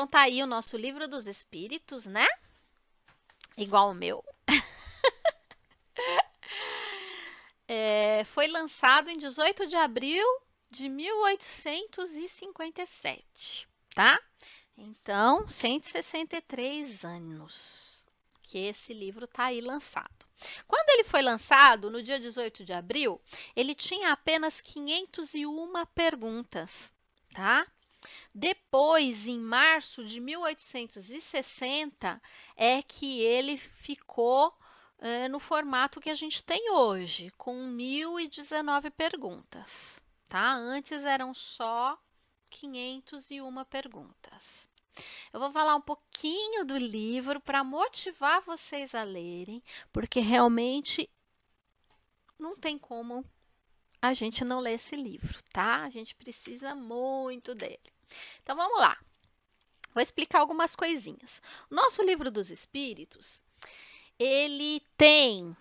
Então tá aí o nosso livro dos Espíritos, né? Igual o meu. Foi lançado em 18 de abril de 1857, tá? Então, 163 anos que esse livro tá aí lançado. Quando ele foi lançado, no dia 18 de abril, ele tinha apenas 501 perguntas, tá? Depois, em março de 1860, é que ele ficou no formato que a gente tem hoje, com 1.019 perguntas, tá? Antes eram só 501 perguntas. Eu vou falar um pouquinho do livro para motivar vocês a lerem, porque realmente não tem como a gente não ler esse livro, tá? A gente precisa muito dele. Então vamos lá. Vou explicar algumas coisinhas. O nosso livro dos Espíritos, ele tem.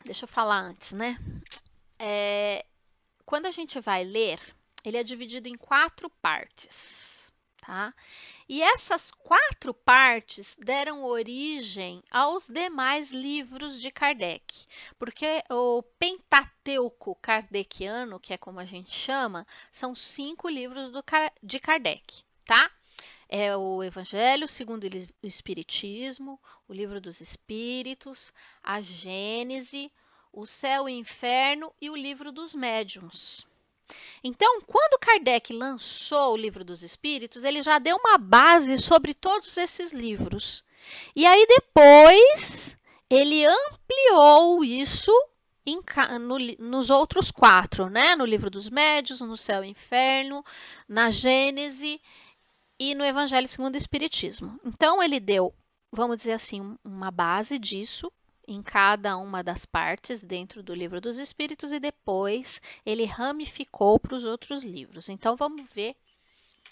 Deixa eu falar antes, né? Quando a gente vai ler, ele é dividido em 4 partes, tá? E essas 4 partes deram origem aos demais livros de Kardec, porque o Pentateuco kardeciano, que é como a gente chama, são 5 livros de Kardec, tá? É o Evangelho segundo o Espiritismo, o Livro dos Espíritos, a Gênese, o Céu e o Inferno e o Livro dos Médiuns. Então, quando Kardec lançou o Livro dos Espíritos, ele já deu uma base sobre todos esses livros. E aí depois ele ampliou isso nos outros 4, né? No Livro dos Médiuns, no Céu e Inferno, na Gênese e no Evangelho segundo o Espiritismo. Então, ele deu, vamos dizer assim, uma base disso em cada uma das partes dentro do Livro dos Espíritos e depois ele ramificou para os outros livros. Então, vamos ver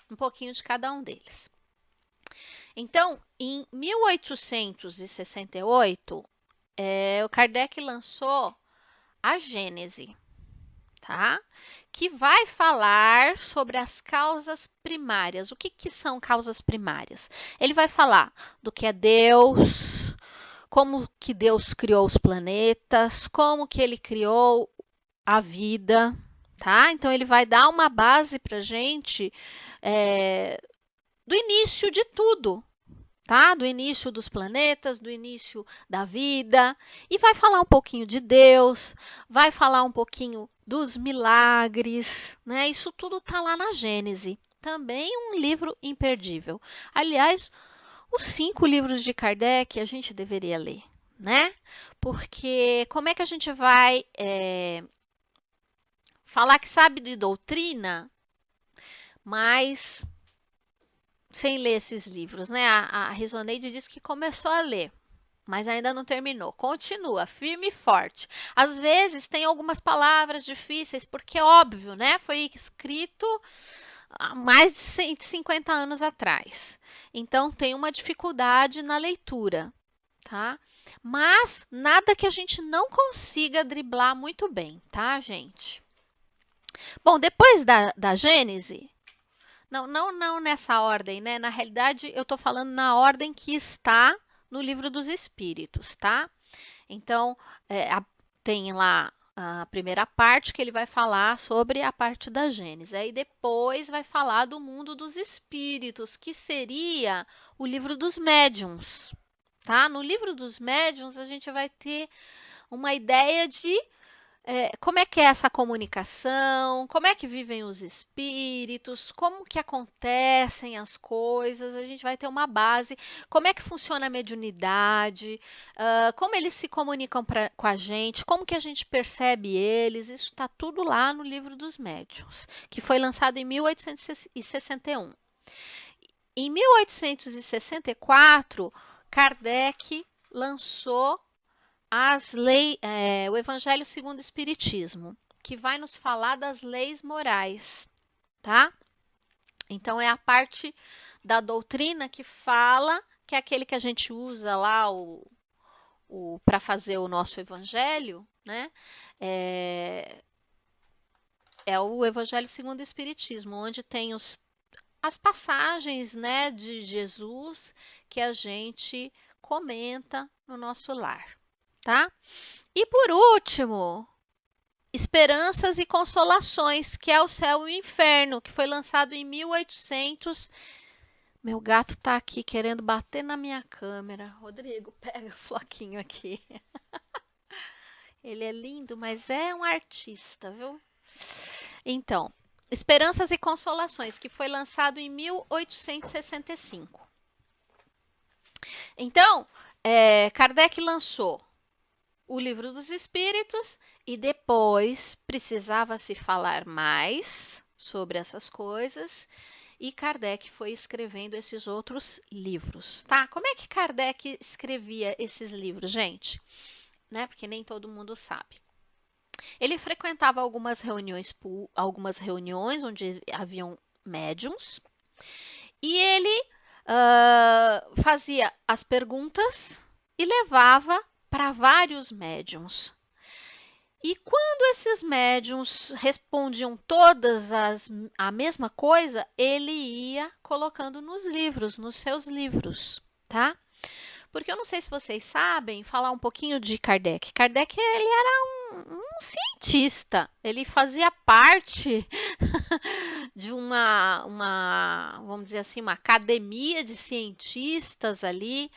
um pouquinho de cada um deles. Então, em 1868, o Kardec lançou a Gênese, tá? Que vai falar sobre as causas primárias. O que são causas primárias? Ele vai falar do que é Deus, como que Deus criou os planetas, como que ele criou a vida, tá? Então ele vai dar uma base para gente do início de tudo, tá? Do início dos planetas, do início da vida, e vai falar um pouquinho de Deus, vai falar um pouquinho dos milagres, né? Isso tudo tá lá na Gênese. Também um livro imperdível. Aliás, os 5 livros de Kardec a gente deveria ler, né? Porque como é que a gente vai falar que sabe de doutrina, mas sem ler esses livros, né? A Risoneide disse que começou a ler, mas ainda não terminou. Continua, firme e forte. Às vezes tem algumas palavras difíceis, porque é óbvio, né? Foi escrito há mais de 150 anos atrás. Então tem uma dificuldade na leitura, tá? Mas nada que a gente não consiga driblar muito bem, tá, gente? Bom, depois da Gênese, não nessa ordem, né? Na realidade, eu estou falando na ordem que está no Livro dos Espíritos, tá? Então, tem lá a primeira parte que ele vai falar sobre a parte da Gênese. Aí depois vai falar do mundo dos espíritos, que seria o Livro dos Médiuns, tá? No Livro dos Médiuns, a gente vai ter uma ideia de como é que é essa comunicação, como é que vivem os espíritos, como que acontecem as coisas, a gente vai ter uma base, como é que funciona a mediunidade, como eles se comunicam com a gente, como que a gente percebe eles, isso está tudo lá no Livro dos Médiuns, que foi lançado em 1861. Em 1864, Kardec lançou o Evangelho segundo o Espiritismo, que vai nos falar das leis morais, tá? Então é a parte da doutrina que fala, que é aquele que a gente usa lá para fazer o nosso Evangelho, né? É o Evangelho segundo o Espiritismo, onde tem as passagens, né, de Jesus que a gente comenta no nosso lar, tá? E por último, Esperanças e Consolações, que é o Céu e o Inferno, que foi lançado em 1800. Meu gato tá aqui querendo bater na minha câmera. Rodrigo, pega o floquinho aqui. Ele é lindo, mas é um artista, viu? Então, Esperanças e Consolações, que foi lançado em 1865. Então, Kardec lançou o Livro dos Espíritos e depois precisava se falar mais sobre essas coisas e Kardec foi escrevendo esses outros livros, tá? Como é que Kardec escrevia esses livros, gente? Né? Porque nem todo mundo sabe. Ele frequentava algumas reuniões onde haviam médiums e ele fazia as perguntas e levava para vários médiums. E quando esses médiums respondiam todas a mesma coisa, ele ia colocando nos livros, nos seus livros, tá? Porque eu não sei se vocês sabem, falar um pouquinho de Kardec. Kardec, ele era um cientista. Ele fazia parte de vamos dizer assim, uma academia de cientistas ali.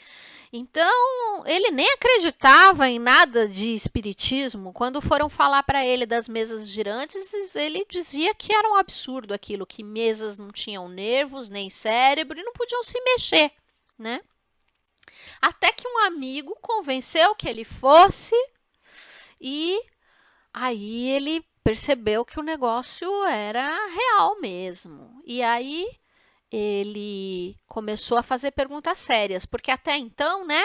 Então, ele nem acreditava em nada de espiritismo. Quando foram falar para ele das mesas girantes, ele dizia que era um absurdo aquilo, que mesas não tinham nervos, nem cérebro e não podiam se mexer, né? Até que um amigo convenceu que ele fosse e aí ele percebeu que o negócio era real mesmo. E aí ele começou a fazer perguntas sérias, porque até então, né,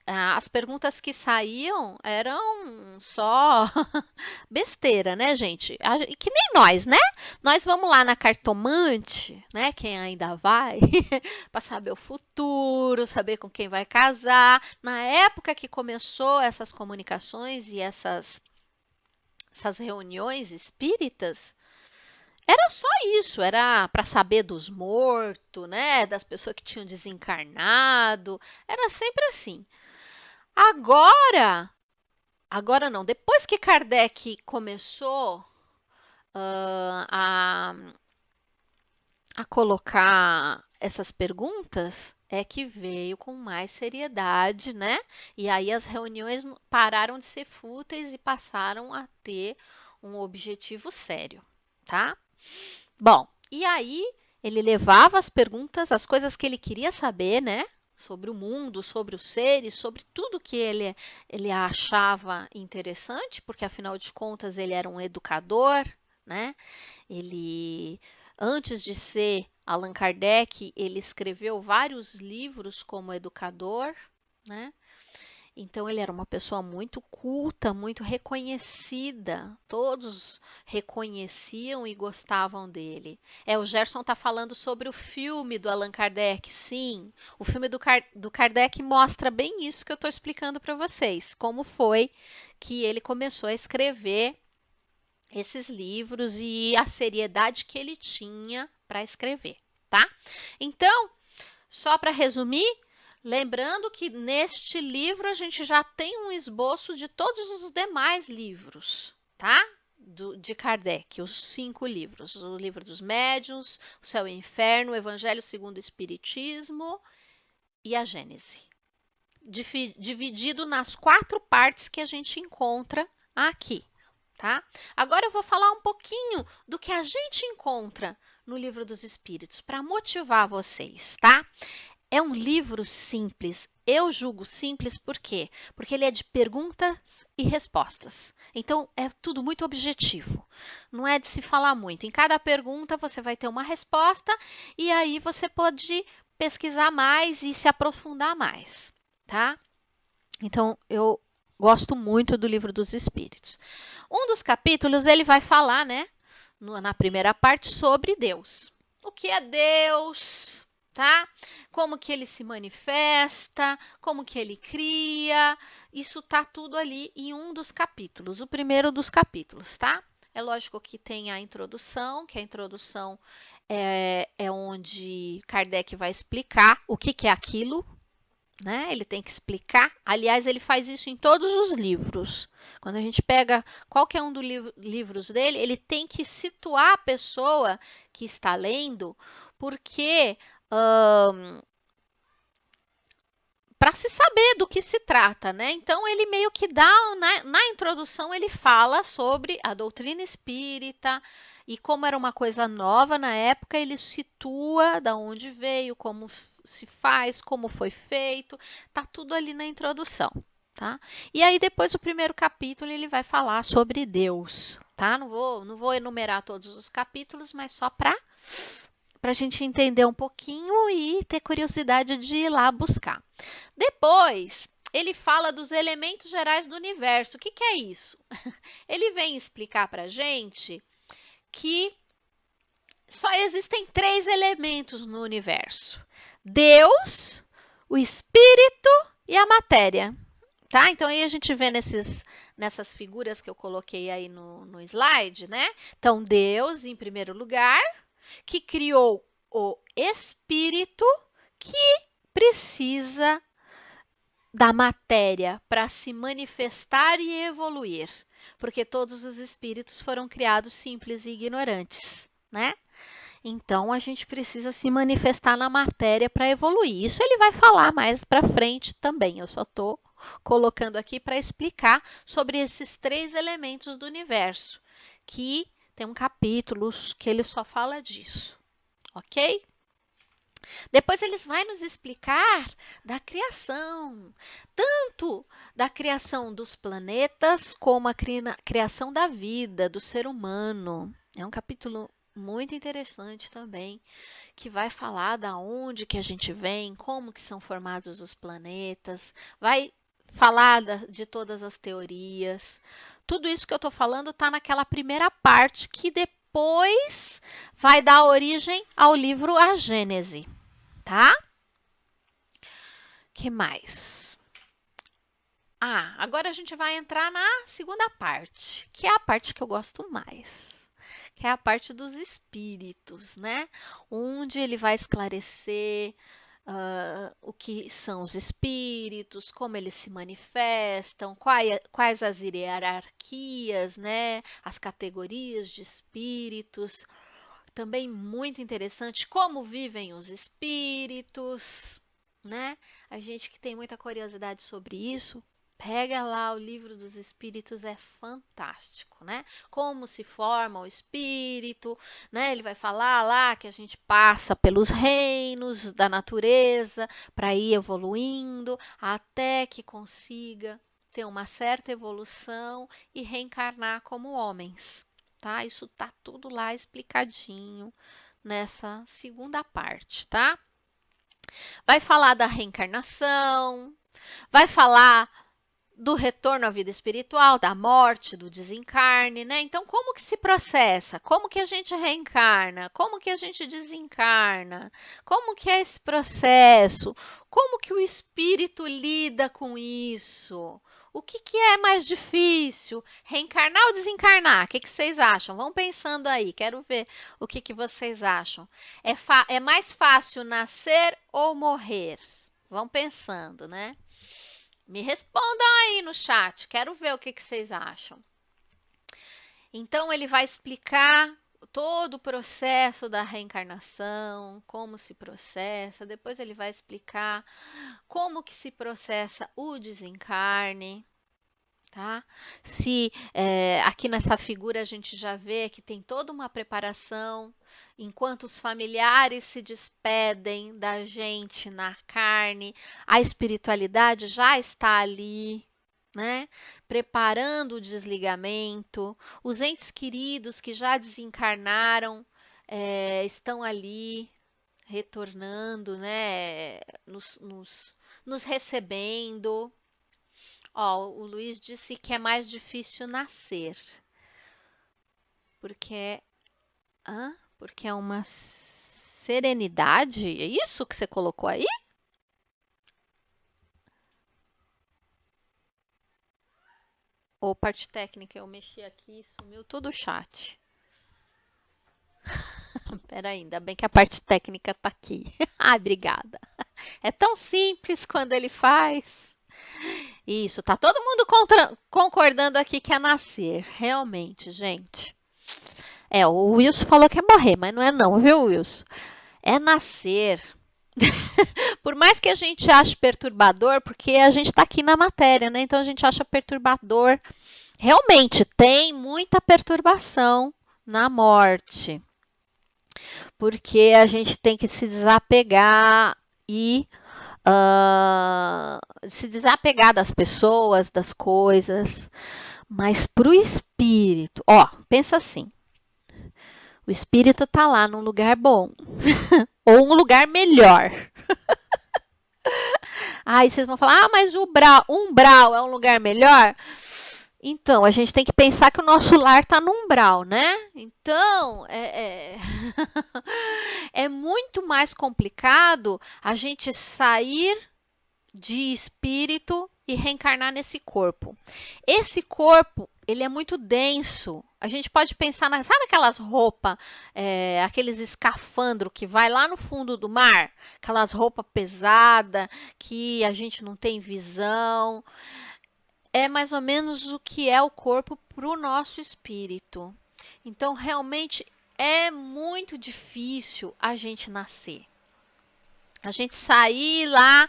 as perguntas que saíam eram só besteira, né, gente? Que nem nós, né? Nós vamos lá na cartomante, né? Quem ainda vai, para saber o futuro, saber com quem vai casar. Na época que começou essas comunicações e essas reuniões espíritas, era só isso, era para saber dos mortos, né? Das pessoas que tinham desencarnado. Era sempre assim. Agora não. Depois que Kardec começou a colocar essas perguntas, é que veio com mais seriedade, né? E aí as reuniões pararam de ser fúteis e passaram a ter um objetivo sério, tá? Bom, e aí ele levava as perguntas, as coisas que ele queria saber, né? Sobre o mundo, sobre os seres, sobre tudo que ele achava interessante, porque afinal de contas ele era um educador, né? Ele, antes de ser Allan Kardec, ele escreveu vários livros como educador, né? Então ele era uma pessoa muito culta, muito reconhecida. Todos reconheciam e gostavam dele. O Gerson está falando sobre o filme do Allan Kardec. Sim, o filme do Kardec mostra bem isso que eu estou explicando para vocês. Como foi que ele começou a escrever esses livros e a seriedade que ele tinha para escrever, tá? Então, só para resumir, lembrando que neste livro a gente já tem um esboço de todos os demais livros, tá? De Kardec, os 5 livros. O Livro dos Médiuns, o Céu e o Inferno, o Evangelho segundo o Espiritismo e a Gênese. Dividido nas 4 partes que a gente encontra aqui, tá? Agora eu vou falar um pouquinho do que a gente encontra no Livro dos Espíritos para motivar vocês, tá? É um livro simples. Eu julgo simples por quê? Porque ele é de perguntas e respostas. Então, é tudo muito objetivo. Não é de se falar muito. Em cada pergunta, você vai ter uma resposta e aí você pode pesquisar mais e se aprofundar mais, tá? Então, eu gosto muito do Livro dos Espíritos. Um dos capítulos, ele vai falar, né, na primeira parte, sobre Deus. O que é Deus? Tá? Como que ele se manifesta, como que ele cria, isso tá tudo ali em um dos capítulos, o primeiro dos capítulos, tá? É lógico que tem a introdução, que a introdução é onde Kardec vai explicar o que é aquilo, né? Ele tem que explicar. Aliás, ele faz isso em todos os livros. Quando a gente pega qualquer um dos livros dele, ele tem que situar a pessoa que está lendo, porque para se saber do que se trata, né? Então ele meio que dá na introdução ele fala sobre a doutrina espírita e como era uma coisa nova na época, ele situa da onde veio, como se faz, como foi feito, tá tudo ali na introdução, tá? E aí depois o primeiro capítulo ele vai falar sobre Deus, tá? Não vou enumerar todos os capítulos, mas só para a gente entender um pouquinho e ter curiosidade de ir lá buscar. Depois, ele fala dos elementos gerais do universo. O que é isso? Ele vem explicar para a gente que só existem 3 elementos no universo: Deus, o Espírito e a matéria. Tá? Então, aí a gente vê nessas figuras que eu coloquei aí no slide, né? Então, Deus, em primeiro lugar, que criou o Espírito, que precisa da matéria para se manifestar e evoluir, porque todos os espíritos foram criados simples e ignorantes, né? Então a gente precisa se manifestar na matéria para evoluir. Isso ele vai falar mais para frente também. Eu só estou colocando aqui para explicar sobre esses 3 elementos do universo, que tem um capítulo que ele só fala disso, ok? Depois eles vão nos explicar da criação, tanto da criação dos planetas como a criação da vida, do ser humano. É um capítulo muito interessante também, que vai falar da onde que a gente vem, como que são formados os planetas, vai falar de todas as teorias. Tudo isso que eu estou falando está naquela primeira parte que depois vai dar origem ao livro A Gênese. Tá? Que mais? Agora a gente vai entrar na segunda parte, que é a parte que eu gosto mais, que é a parte dos espíritos, né? Onde ele vai esclarecer o que são os espíritos, como eles se manifestam, quais as hierarquias, né? As categorias de espíritos. Também muito interessante como vivem os espíritos, né? A gente que tem muita curiosidade sobre isso, pega lá o livro dos espíritos, é fantástico, né? Como se forma o espírito, né? Ele vai falar lá que a gente passa pelos reinos da natureza para ir evoluindo até que consiga ter uma certa evolução e reencarnar como homens. Tá? Isso tá tudo lá explicadinho nessa segunda parte, tá? Vai falar da reencarnação, vai falar do retorno à vida espiritual, da morte, do desencarne, né? Então, como que se processa? Como que a gente reencarna? Como que a gente desencarna? Como que é esse processo? Como que o espírito lida com isso? O que é mais difícil? Reencarnar ou desencarnar? O que vocês acham? Vão pensando aí, quero ver o que vocês acham. É mais fácil nascer ou morrer? Vão pensando, né? Me respondam aí no chat, quero ver o que vocês acham. Então, ele vai explicar todo o processo da reencarnação, como se processa. Depois ele vai explicar como que se processa o desencarne, tá? Se aqui nessa figura a gente já vê que tem toda uma preparação, enquanto os familiares se despedem da gente na carne, a espiritualidade já está ali, né? Preparando o desligamento. Os entes queridos que já desencarnaram estão ali retornando, né? Nos recebendo. Ó, o Luiz disse que é mais difícil nascer. Porque, porque é uma serenidade? É isso que você colocou aí? Ou parte técnica, eu mexi aqui e sumiu todo o chat. Peraí, ainda bem que a parte técnica tá aqui. Ai, obrigada. É tão simples quando ele faz. Isso, tá todo mundo concordando aqui que é nascer. Realmente, gente. O Wilson falou que é morrer, mas não é não, viu, Wilson? É nascer. Por mais que a gente ache perturbador, porque a gente está aqui na matéria, né? Então a gente acha perturbador. Realmente tem muita perturbação na morte, porque a gente tem que se desapegar e se desapegar das pessoas, das coisas. Mas para o espírito, pensa assim: o espírito está lá num lugar bom ou um lugar melhor. Aí vocês vão falar, mas o umbral é um lugar melhor? Então, a gente tem que pensar que o nosso lar está no umbral, né? Então, é muito mais complicado a gente sair de espírito e reencarnar nesse corpo. Esse corpo, ele é muito denso. A gente pode pensar, sabe aquelas roupas, aqueles escafandros que vai lá no fundo do mar? Aquelas roupas pesadas, que a gente não tem visão. É mais ou menos o que é o corpo para o nosso espírito. Então, realmente, é muito difícil a gente nascer. A gente sair lá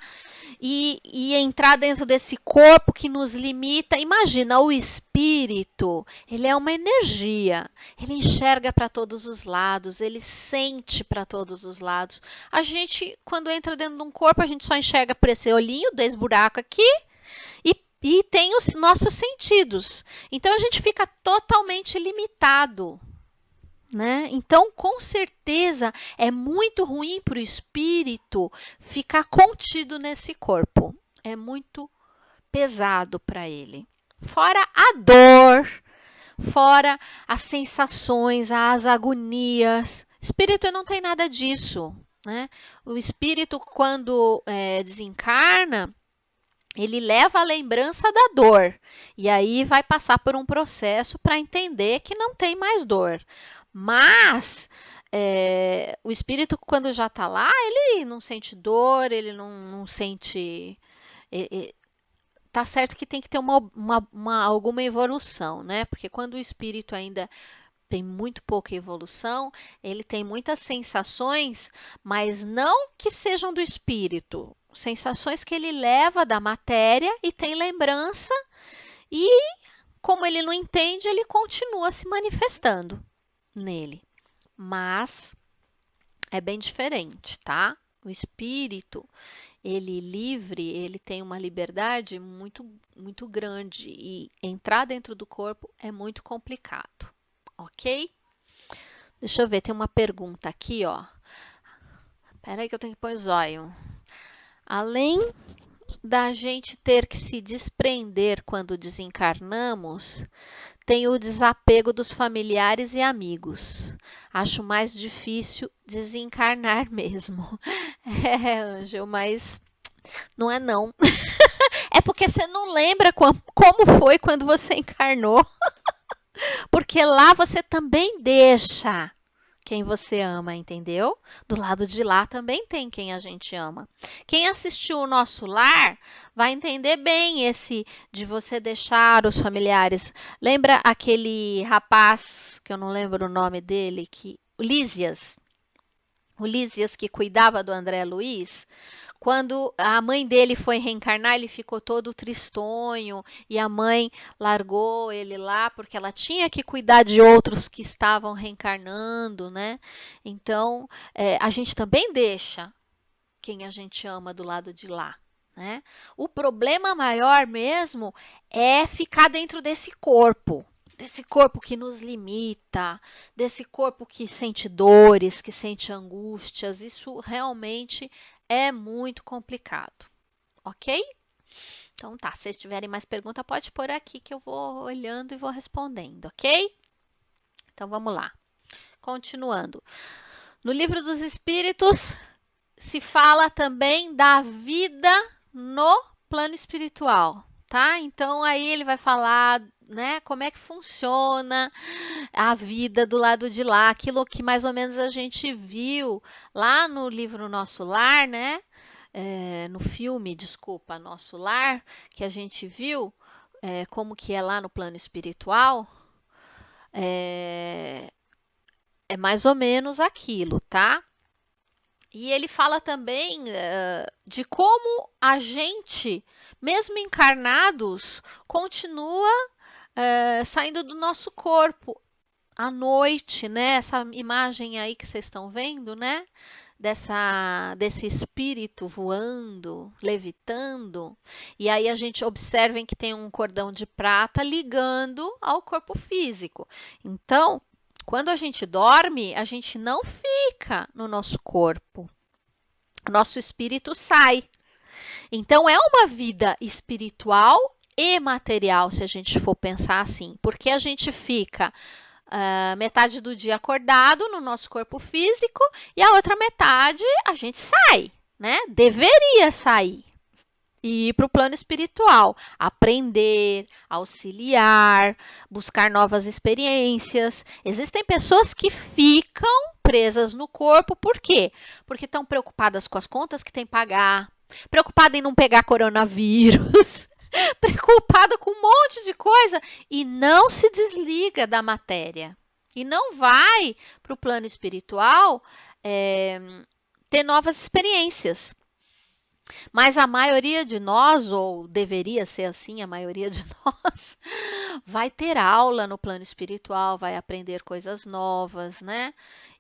e entrar dentro desse corpo que nos limita. Imagina, o espírito, ele é uma energia. Ele enxerga para todos os lados, ele sente para todos os lados. A gente, quando entra dentro de um corpo, a gente só enxerga por esse olhinho, desse buraco aqui, e tem os nossos sentidos. Então, a gente fica totalmente limitado. Né? Então, com certeza, é muito ruim para o espírito ficar contido nesse corpo. É muito pesado para ele. Fora a dor, fora as sensações, as agonias. Espírito não tem nada disso. Né? O espírito, quando desencarna, ele leva a lembrança da dor. E aí vai passar por um processo para entender que não tem mais dor. Mas o espírito, quando já está lá, ele não sente dor, ele não sente. Tá certo que tem que ter alguma evolução, né? Porque quando o espírito ainda tem muito pouca evolução, ele tem muitas sensações, mas não que sejam do espírito. Sensações que ele leva da matéria e tem lembrança, e como ele não entende, ele continua se manifestando nele. Mas é bem diferente, tá? O espírito, ele livre, ele tem uma liberdade muito, muito grande, e entrar dentro do corpo é muito complicado, ok? Deixa eu ver, tem uma pergunta aqui, ó. Espera aí que eu tenho que pôr zóio. Além da gente ter que se desprender quando desencarnamos, tem o desapego dos familiares e amigos. Acho mais difícil desencarnar mesmo. Ângel, mas não é não. É porque você não lembra como foi quando você encarnou. Porque lá você também deixa quem você ama, entendeu? Do lado de lá também tem quem a gente ama. Quem assistiu o Nosso Lar vai entender bem esse de você deixar os familiares. Lembra aquele rapaz, que eu não lembro o nome dele, o Lísias que cuidava do André Luiz? Quando a mãe dele foi reencarnar, ele ficou todo tristonho e a mãe largou ele lá porque ela tinha que cuidar de outros que estavam reencarnando, né? Então, a gente também deixa quem a gente ama do lado de lá, né? O problema maior mesmo é ficar dentro desse corpo que nos limita, desse corpo que sente dores, que sente angústias. Isso realmente é muito complicado, ok? Então tá, se vocês tiverem mais perguntas, pode pôr aqui que eu vou olhando e vou respondendo, ok? Então vamos lá. Continuando. No Livro dos Espíritos se fala também da vida no plano espiritual, tá? Então aí ele vai falar né, como é que funciona a vida do lado de lá, aquilo que mais ou menos a gente viu lá no livro Nosso Lar, né? No filme, desculpa, Nosso Lar, que a gente viu como que é lá no plano espiritual, é, é mais ou menos aquilo, tá? E ele fala também de como a gente, mesmo encarnados, continua saindo do nosso corpo à noite, né? Essa imagem aí que vocês estão vendo, né? Desse espírito voando, levitando. E aí a gente observem que tem um cordão de prata ligando ao corpo físico. Então, quando a gente dorme, a gente não fica no nosso corpo. Nosso espírito sai. Então, é uma vida espiritual e material, se a gente for pensar assim, porque a gente fica metade do dia acordado no nosso corpo físico e a outra metade a gente sai, né? Deveria sair e ir para o plano espiritual, aprender, auxiliar, buscar novas experiências. Existem pessoas que ficam presas no corpo, por quê? Porque estão preocupadas com as contas que têm que pagar, preocupada em não pegar coronavírus, preocupada com um monte de coisa e não se desliga da matéria. E não vai para o plano espiritual ter novas experiências. Mas a maioria de nós, ou deveria ser assim, a maioria de nós, vai ter aula no plano espiritual, vai aprender coisas novas, né?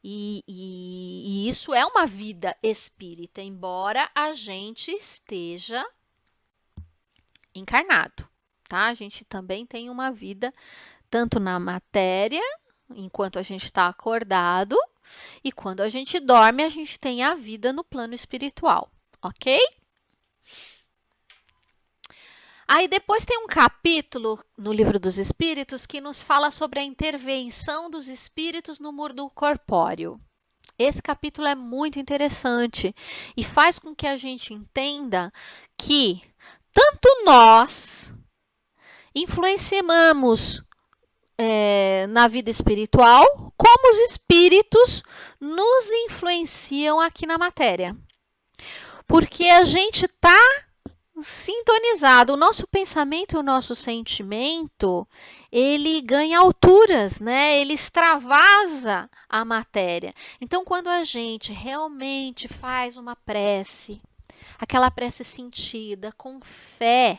E isso é uma vida espírita, embora a gente esteja encarnado, tá? A gente também tem uma vida tanto na matéria, enquanto a gente está acordado, e quando a gente dorme, a gente tem a vida no plano espiritual, ok? Aí depois tem um capítulo no Livro dos Espíritos que nos fala sobre a intervenção dos espíritos no mundo corpóreo. Esse capítulo é muito interessante e faz com que a gente entenda que tanto nós influenciamos na vida espiritual, como os espíritos nos influenciam aqui na matéria. Porque a gente está sintonizado, o nosso pensamento e o nosso sentimento, ele ganha alturas, né? Ele extravasa a matéria. Então, quando a gente realmente faz uma prece, aquela prece sentida, com fé,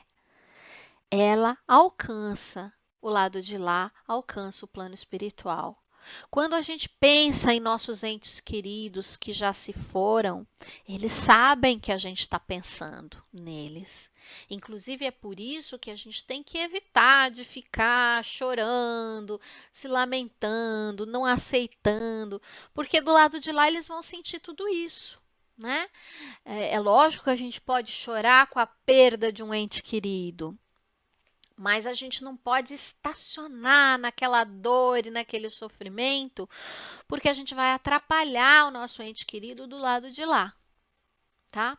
ela alcança o lado de lá, alcança o plano espiritual. Quando a gente pensa em nossos entes queridos que já se foram, eles sabem que a gente está pensando neles. Inclusive, é por isso que a gente tem que evitar de ficar chorando, se lamentando, não aceitando, porque do lado de lá eles vão sentir tudo isso, né? É lógico que a gente pode chorar com a perda de um ente querido, mas a gente não pode estacionar naquela dor e naquele sofrimento, porque a gente vai atrapalhar o nosso ente querido do lado de lá, tá?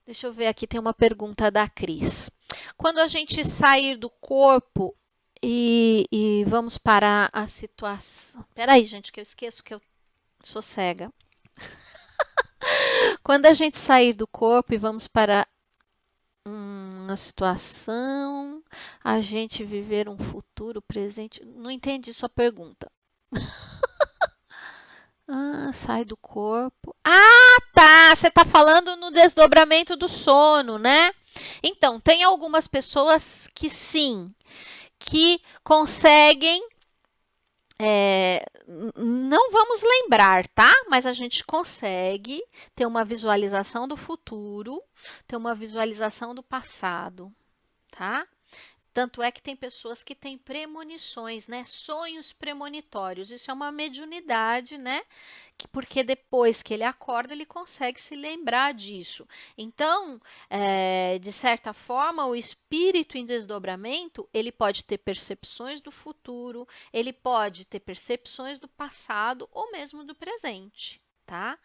Deixa eu ver aqui, tem uma pergunta da Cris. Quando a gente sair do corpo e vamos para a situação... Peraí, gente, que eu esqueço que eu sou cega. Quando a gente sair do corpo e vamos para uma situação, a gente viver um futuro presente. Não entendi sua pergunta. Sai do corpo. Tá. Você está falando no desdobramento do sono, né? Então, tem algumas pessoas que sim, que conseguem. Não vamos lembrar, tá? Mas a gente consegue ter uma visualização do futuro, ter uma visualização do passado, tá? Tanto é que tem pessoas que têm premonições, né? Sonhos premonitórios. Isso é uma mediunidade, né? Porque depois que ele acorda, ele consegue se lembrar disso. Então, de certa forma, o espírito em desdobramento, ele pode ter percepções do futuro, ele pode ter percepções do passado ou mesmo do presente, tá?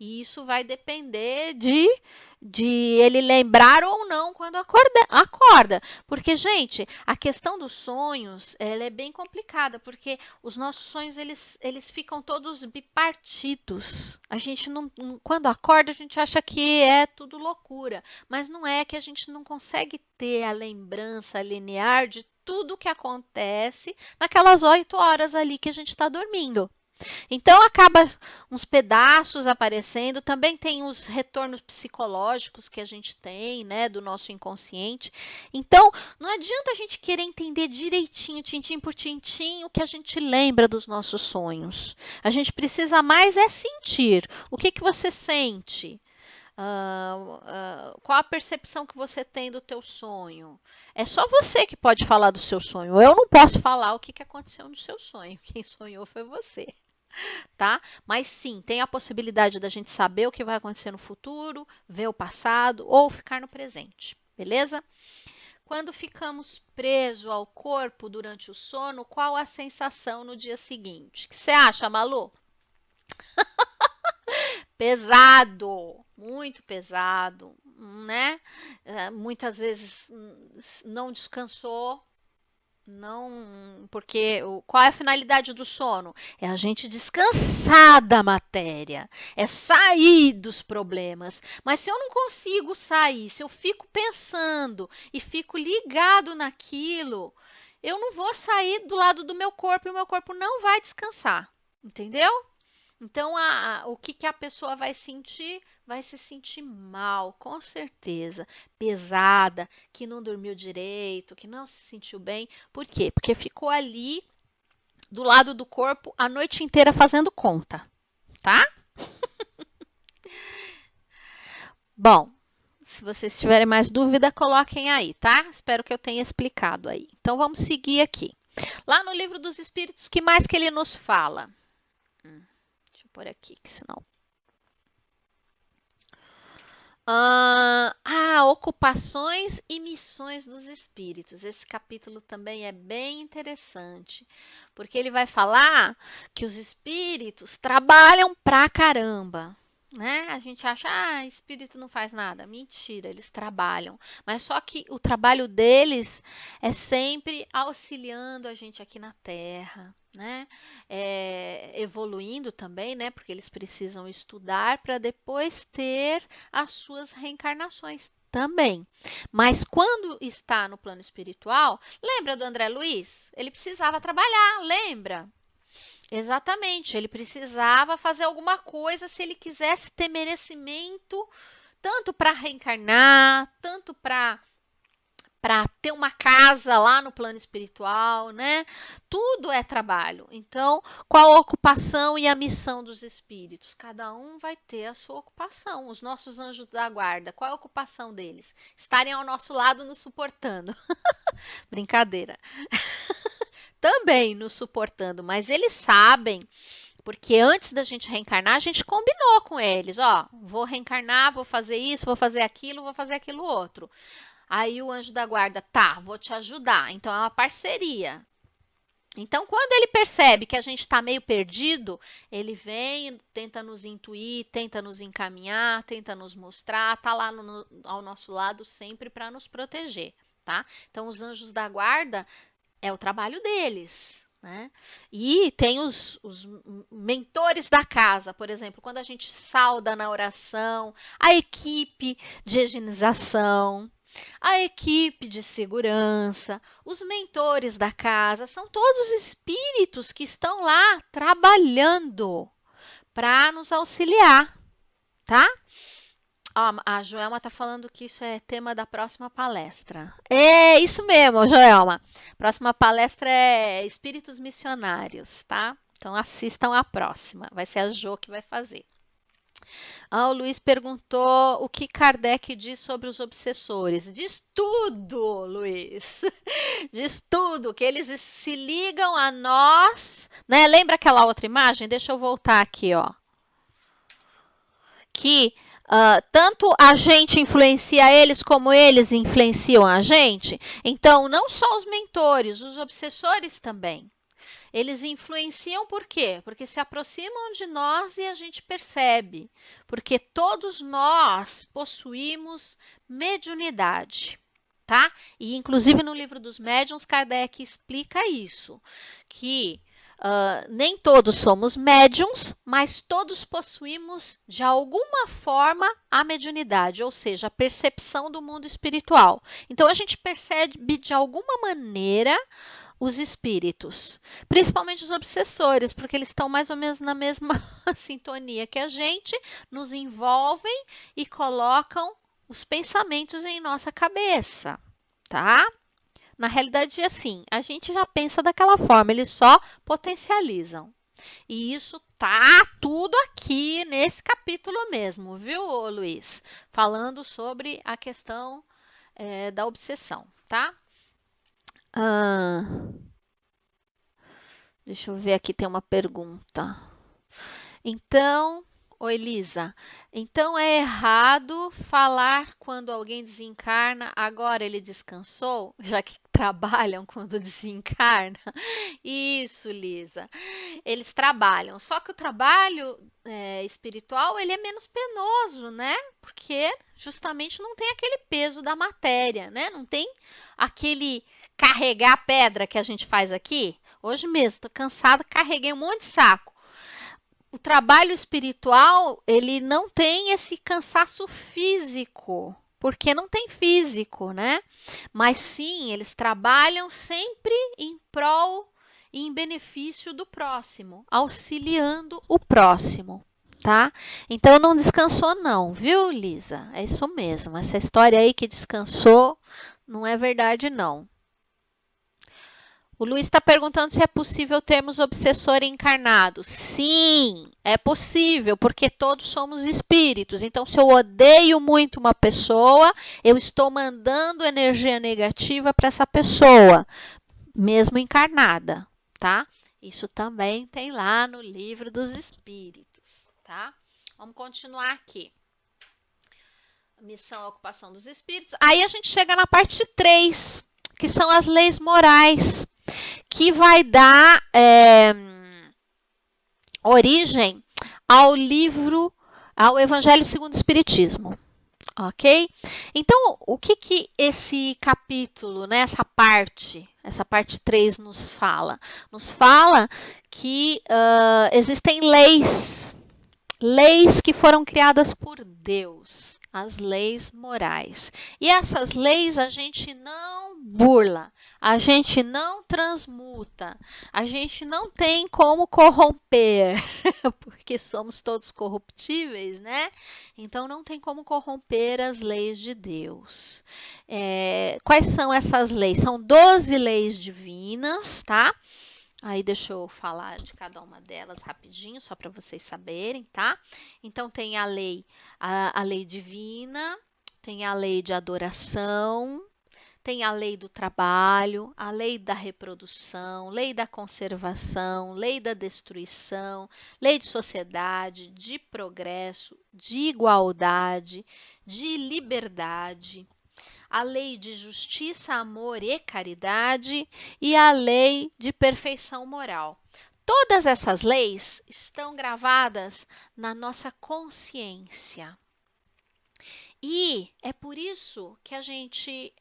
E isso vai depender de ele lembrar ou não quando acorda. Porque, gente, a questão dos sonhos, ela é bem complicada, porque os nossos sonhos, eles ficam todos bipartidos. A gente não, quando acorda, a gente acha que é tudo loucura, mas não é, que a gente não consegue ter a lembrança linear de tudo que acontece naquelas 8 horas ali que a gente está dormindo. Então acaba uns pedaços aparecendo, também tem os retornos psicológicos que a gente tem, né, do nosso inconsciente. Então, não adianta a gente querer entender direitinho, tintim por tintim, o que a gente lembra dos nossos sonhos. A gente precisa mais é sentir. O que você sente? Qual a percepção que você tem do teu sonho? É só você que pode falar do seu sonho. Eu não posso falar o que aconteceu no seu sonho. Quem sonhou foi você. Tá? Mas sim, tem a possibilidade da gente saber o que vai acontecer no futuro, ver o passado ou ficar no presente, beleza? Quando ficamos presos ao corpo durante o sono, qual a sensação no dia seguinte? O que você acha, Malu? Pesado, muito pesado, né? Muitas vezes não descansou. Não, porque qual é a finalidade do sono? É a gente descansar da matéria, é sair dos problemas. Mas se eu não consigo sair, se eu fico pensando e fico ligado naquilo, eu não vou sair do lado do meu corpo e o meu corpo não vai descansar, entendeu? Então, o que a pessoa vai sentir? Vai se sentir mal, com certeza, pesada, que não dormiu direito, que não se sentiu bem. Por quê? Porque ficou ali do lado do corpo a noite inteira fazendo conta, tá? Bom, se vocês tiverem mais dúvida, coloquem aí, tá? Espero que eu tenha explicado aí. Então, vamos seguir aqui. Lá no Livro dos Espíritos, o que mais que ele nos fala? Por aqui, que senão. Ocupações e missões dos espíritos. Esse capítulo também é bem interessante, porque ele vai falar que os espíritos trabalham pra caramba. Né? A gente acha, espírito não faz nada. Mentira, eles trabalham. Mas só que o trabalho deles é sempre auxiliando a gente aqui na Terra, né? Evoluindo também, né? Porque eles precisam estudar para depois ter as suas reencarnações também. Mas quando está no plano espiritual, lembra do André Luiz? Ele precisava trabalhar, lembra? Exatamente, ele precisava fazer alguma coisa se ele quisesse ter merecimento, tanto para reencarnar, tanto para ter uma casa lá no plano espiritual, né? Tudo é trabalho. Então, qual a ocupação e a missão dos espíritos? Cada um vai ter a sua ocupação. Os nossos anjos da guarda, qual é a ocupação deles? Estarem ao nosso lado nos suportando. Brincadeira. Também nos suportando, mas eles sabem, porque antes da gente reencarnar, a gente combinou com eles, vou reencarnar, vou fazer isso, vou fazer aquilo outro. Aí o anjo da guarda, vou te ajudar. Então é uma parceria. Então, quando ele percebe que a gente está meio perdido, ele vem, tenta nos intuir, tenta nos encaminhar, tenta nos mostrar, está lá ao nosso lado sempre para nos proteger, tá? Então, os anjos da guarda é o trabalho deles, né? E tem os mentores da casa, por exemplo, quando a gente sauda na oração, a equipe de higienização, a equipe de segurança, os mentores da casa, são todos espíritos que estão lá trabalhando para nos auxiliar, tá? A Joelma está falando que isso é tema da próxima palestra. É isso mesmo, Joelma. Próxima palestra é Espíritos Missionários, tá? Então assistam a próxima. Vai ser a Jo que vai fazer. O Luiz perguntou o que Kardec diz sobre os obsessores. Diz tudo, Luiz. Diz tudo, que eles se ligam a nós, né? Lembra aquela outra imagem? Deixa eu voltar aqui, Que tanto a gente influencia eles como eles influenciam a gente. Então, não só os mentores, os obsessores também. Eles influenciam por quê? Porque se aproximam de nós e a gente percebe. Porque todos nós possuímos mediunidade, tá? E inclusive no livro dos médiuns, Kardec explica isso, que nem todos somos médiuns, mas todos possuímos de alguma forma a mediunidade, ou seja, a percepção do mundo espiritual. Então a gente percebe de alguma maneira os espíritos, principalmente os obsessores, porque eles estão mais ou menos na mesma sintonia que a gente, nos envolvem e colocam os pensamentos em nossa cabeça, tá? Na realidade, assim, a gente já pensa daquela forma, eles só potencializam. E isso tá tudo aqui nesse capítulo mesmo, viu, Luiz? Falando sobre a questão da obsessão, tá? Deixa eu ver aqui, tem uma pergunta. Então, oi Lisa, então é errado falar quando alguém desencarna, agora ele descansou, já que trabalham quando desencarna? Isso, Lisa. Eles trabalham, só que o trabalho espiritual ele é menos penoso, né? Porque justamente não tem aquele peso da matéria, né? Não tem aquele carregar a pedra que a gente faz aqui. Hoje mesmo, estou cansada, carreguei um monte de saco. O trabalho espiritual, ele não tem esse cansaço físico, porque não tem físico, né? Mas sim, eles trabalham sempre em prol e em benefício do próximo, auxiliando o próximo, tá? Então não descansou não, viu, Lisa? É isso mesmo. Essa história aí que descansou não é verdade não. O Luiz está perguntando se é possível termos obsessor encarnado. Sim, é possível, porque todos somos espíritos. Então, se eu odeio muito uma pessoa, eu estou mandando energia negativa para essa pessoa, mesmo encarnada, tá? Isso também tem lá no livro dos espíritos, tá? Vamos continuar aqui. Missão e ocupação dos espíritos. Aí a gente chega na parte 3, que são as leis morais, que vai dar origem ao livro, ao Evangelho segundo o Espiritismo. Ok? Então, o que esse capítulo, né, essa parte 3 nos fala? Nos fala que existem leis que foram criadas por Deus, as leis morais. E essas leis a gente não burla, a gente não transmuta, a gente não tem como corromper, porque somos todos corruptíveis, né? Então não tem como corromper as leis de Deus. Quais são essas leis? São 12 leis divinas, tá? Aí deixa eu falar de cada uma delas rapidinho, só para vocês saberem, tá? Então tem a lei divina, tem a lei de adoração, tem a lei do trabalho, a lei da reprodução, lei da conservação, lei da destruição, lei de sociedade, de progresso, de igualdade, de liberdade, a lei de justiça, amor e caridade e a lei de perfeição moral. Todas essas leis estão gravadas na nossa consciência. E é por isso que a gente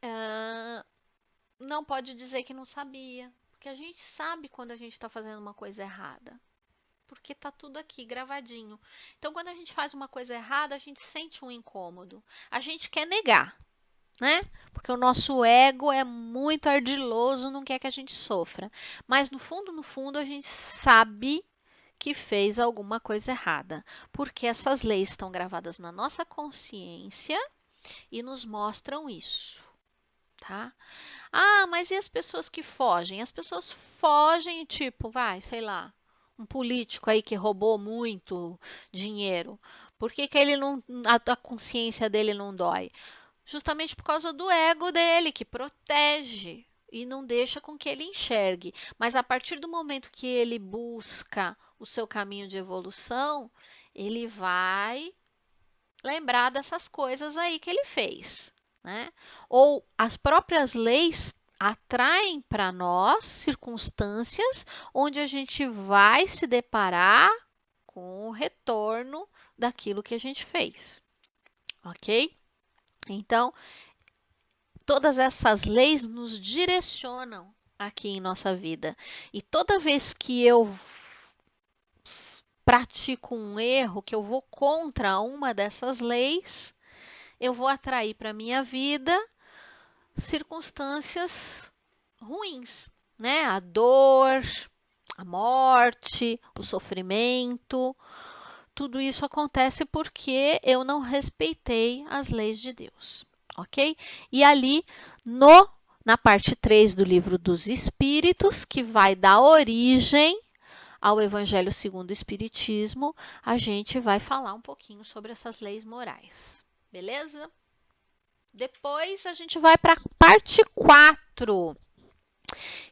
não pode dizer que não sabia. Porque a gente sabe quando a gente está fazendo uma coisa errada. Porque está tudo aqui gravadinho. Então, quando a gente faz uma coisa errada, a gente sente um incômodo. A gente quer negar, né? Porque o nosso ego é muito ardiloso, não quer que a gente sofra. Mas no fundo, a gente sabe que fez alguma coisa errada, porque essas leis estão gravadas na nossa consciência e nos mostram isso, tá? Ah, mas e as pessoas que fogem? As pessoas fogem, tipo, sei lá, um político aí que roubou muito dinheiro. Por que ele não, a consciência dele não dói? Justamente por causa do ego dele, que protege e não deixa com que ele enxergue. Mas a partir do momento que ele busca o seu caminho de evolução, ele vai lembrar dessas coisas aí que ele fez, né? Ou as próprias leis atraem para nós circunstâncias onde a gente vai se deparar com o retorno daquilo que a gente fez, ok? Então, todas essas leis nos direcionam aqui em nossa vida. E toda vez que eu pratico um erro, que eu vou contra uma dessas leis, eu vou atrair para minha vida circunstâncias ruins, né? A dor, a morte, o sofrimento, tudo isso acontece porque eu não respeitei as leis de Deus, ok? E ali na parte 3 do livro dos Espíritos, que vai dar origem ao Evangelho segundo o Espiritismo, a gente vai falar um pouquinho sobre essas leis morais, beleza? Depois a gente vai para a parte 4,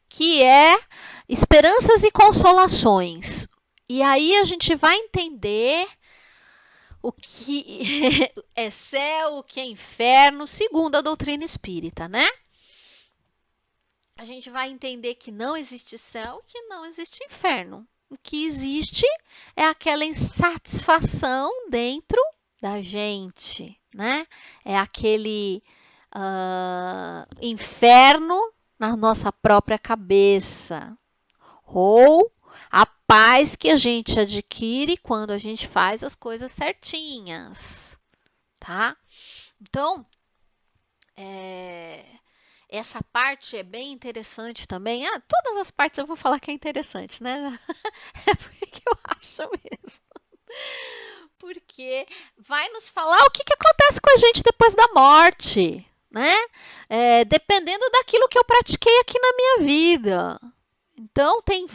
que é esperanças e consolações. E aí a gente vai entender o que é céu, o que é inferno, segundo a doutrina espírita, né? A gente vai entender que não existe céu, que não existe inferno. O que existe é aquela insatisfação dentro da gente, né? É aquele inferno na nossa própria cabeça. Ou a paz que a gente adquire quando a gente faz as coisas certinhas, tá? Então, essa parte é bem interessante também. Todas as partes eu vou falar que é interessante, né? É porque eu acho mesmo. Porque vai nos falar o que acontece com a gente depois da morte, né? Dependendo daquilo que eu pratiquei aqui na minha vida. Então, tem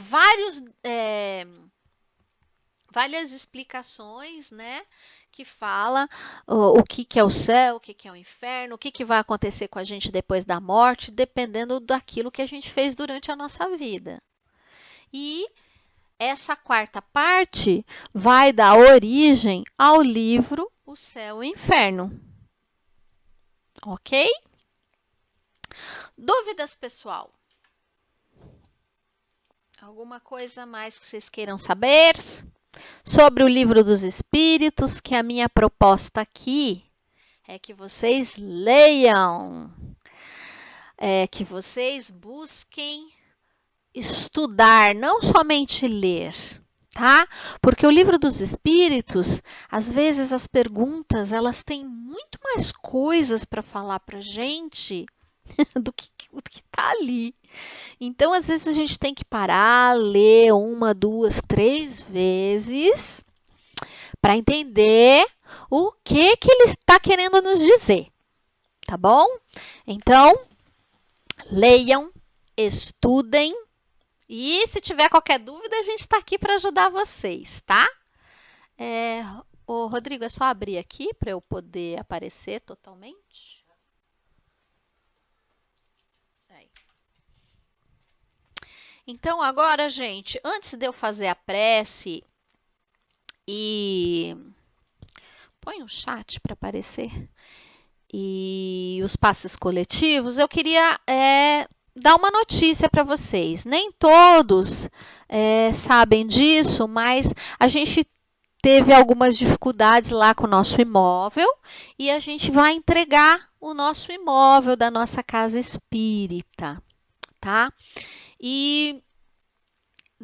várias explicações, né? Que fala o que é o céu, o que é o inferno, o que vai acontecer com a gente depois da morte, dependendo daquilo que a gente fez durante a nossa vida. E essa quarta parte vai dar origem ao livro O Céu e o Inferno. Ok? Dúvidas, pessoal? Alguma coisa mais que vocês queiram saber sobre o Livro dos Espíritos, que a minha proposta aqui é que vocês leiam, que vocês busquem estudar, não somente ler, tá? Porque o Livro dos Espíritos, às vezes as perguntas, elas têm muito mais coisas para falar para a gente do que está ali. Então, às vezes, a gente tem que parar, ler 1, 2, 3 vezes para entender o que ele está querendo nos dizer, tá bom? Então, leiam, estudem e se tiver qualquer dúvida, a gente está aqui para ajudar vocês, tá? Rodrigo, é só abrir aqui para eu poder aparecer totalmente. Então, agora, gente, antes de eu fazer a prece e põe um chat para aparecer e os passes coletivos, eu queria dar uma notícia para vocês. Nem todos sabem disso, mas a gente teve algumas dificuldades lá com o nosso imóvel e a gente vai entregar o nosso imóvel da nossa casa espírita, tá? E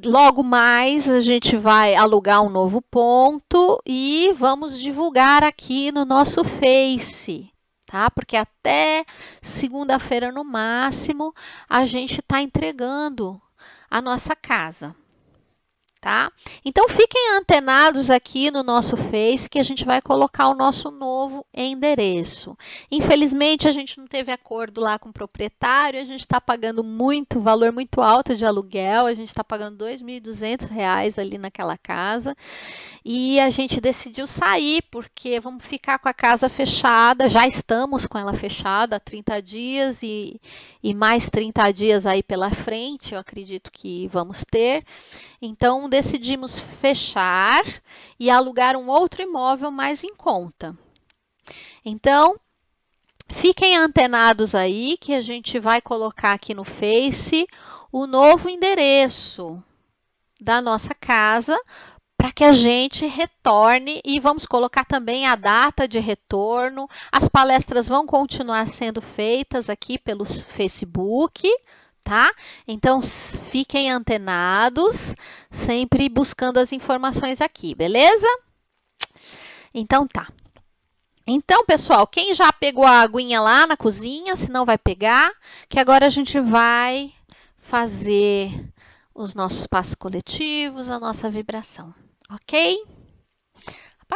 logo mais a gente vai alugar um novo ponto e vamos divulgar aqui no nosso Face, tá? Porque até segunda-feira no máximo a gente está entregando a nossa casa, tá? Então fiquem antenados aqui no nosso Face que a gente vai colocar o nosso novo endereço. Infelizmente a gente não teve acordo lá com o proprietário, a gente está pagando valor muito alto de aluguel, a gente está pagando R$ 2.200 ali naquela casa. E a gente decidiu sair, porque vamos ficar com a casa fechada, já estamos com ela fechada há 30 dias e mais 30 dias aí pela frente, eu acredito que vamos ter. Então, decidimos fechar e alugar um outro imóvel mais em conta. Então, Fiquem antenados aí que a gente vai colocar aqui no Face o novo endereço da nossa casa para que a gente retorne e vamos colocar também a data de retorno. As palestras vão continuar sendo feitas aqui pelo Facebook, tá? Então fiquem antenados, sempre buscando as informações aqui, beleza? Então tá. Então, pessoal, quem já pegou a aguinha lá na cozinha, se não vai pegar, que agora a gente vai fazer os nossos passos coletivos, a nossa vibração, ok?